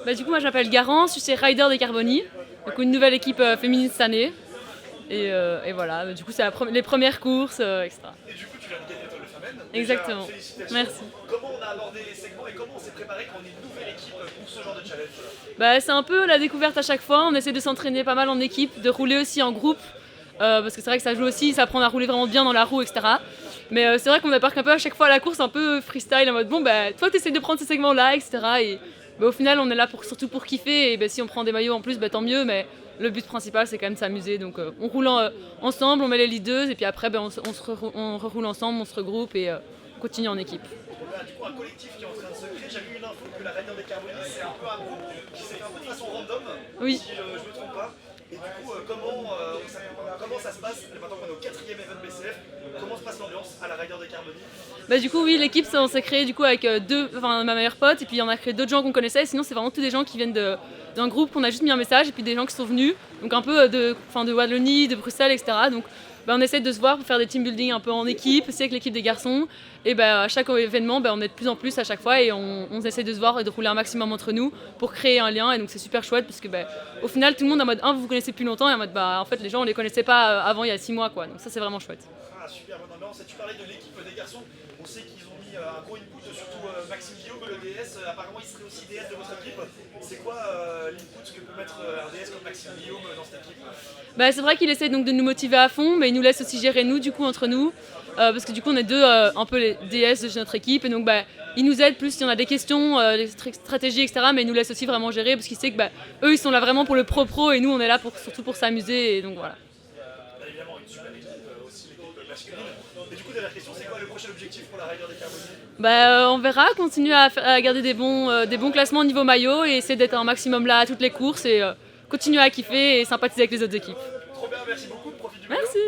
Bah, du coup, moi je m'appelle Garance, je suis Rider des Carboni, donc une nouvelle équipe féminine cette année. Et voilà, du coup, c'est les premières courses, etc. Et du coup, tu viens de gagner l'étoile de Femmes. Déjà, Exactement. félicitations. Merci. Comment on a abordé les segments et comment on s'est préparé quand on est une nouvelle équipe pour ce genre de challenge? Bah, c'est un peu la découverte à chaque fois. On essaie de s'entraîner pas mal en équipe, de rouler aussi en groupe, parce que c'est vrai que ça joue aussi, ça apprend à rouler vraiment bien dans la roue, etc. Mais c'est vrai qu'on embarque un peu à chaque fois à la course, un peu freestyle, en mode bon, bah, toi, tu essaies de prendre ces segments-là, etc. Et bah, au final, on est là surtout pour kiffer. Et bah, si on prend des maillots en plus, bah, tant mieux. Mais le but principal, c'est quand même de s'amuser. Donc on roule ensemble, on met les leaders, et puis après, bah, on reroule ensemble, on se regroupe et on continue en équipe. On a du coup un collectif qui est en train de se créer. J'avais eu une info que la Rider des Carboni, c'est un peu un groupe qui s'est fait un peu de façon random, Oui. si je me trompe pas. Et du coup, comment ça se passe maintenant qu'on est au 4e event BCF? Comment se passe l'ambiance à la Rider des Carboni? Bah, du coup, oui, l'équipe, on s'est créé du coup avec ma meilleure pote, et puis on a créé d'autres gens qu'on connaissait. Sinon, c'est vraiment tous des gens qui viennent d'un groupe qu'on a juste mis un message, et puis des gens qui sont venus, donc un peu de Wallonie, de Bruxelles, etc. Donc bah, on essaie de se voir pour faire des team building un peu en équipe, aussi avec l'équipe des garçons. Et bah, à chaque événement, bah, on est de plus en plus à chaque fois, et on essaie de se voir et de rouler un maximum entre nous pour créer un lien. Et donc c'est super chouette, parce que bah, au final, tout le monde est en mode vous vous connaissez depuis longtemps, et en mode bah, en fait, les gens on les connaissait pas avant il y a 6 mois, quoi. Donc ça, c'est vraiment chouette. Ah, super bonne ambiance. Et tu parlais de l'équipe des garçons. On sait qu'ils ont mis un gros input, surtout Maxime Guillaume, le DS. Apparemment, il serait aussi DS de votre équipe. C'est quoi l'input que peut mettre un DS comme Maxime Guillaume dans cette équipe? Bah, c'est vrai qu'il essaie donc de nous motiver à fond, mais il nous laisse aussi gérer nous, du coup, entre nous. Parce que du coup, on est deux un peu les DS de notre équipe. Et donc, bah, il nous aide plus si on a des questions, des stratégies, etc. Mais il nous laisse aussi vraiment gérer, parce qu'il sait que bah, eux, ils sont là vraiment pour le pro-pro, et nous, on est là surtout pour s'amuser. Et donc voilà. Bien évidemment, une super équipe, aussi l'équipe masculine. Et du coup, dernière question, c'est quoi le prochain objectif pour la Rider des Carboni? Bah, on verra, continuer à garder des bons classements au niveau maillot, et essayer d'être un maximum là à toutes les courses, et continuer à kiffer et sympathiser avec les autres équipes. Trop bien, merci beaucoup, profite du vélo. Merci.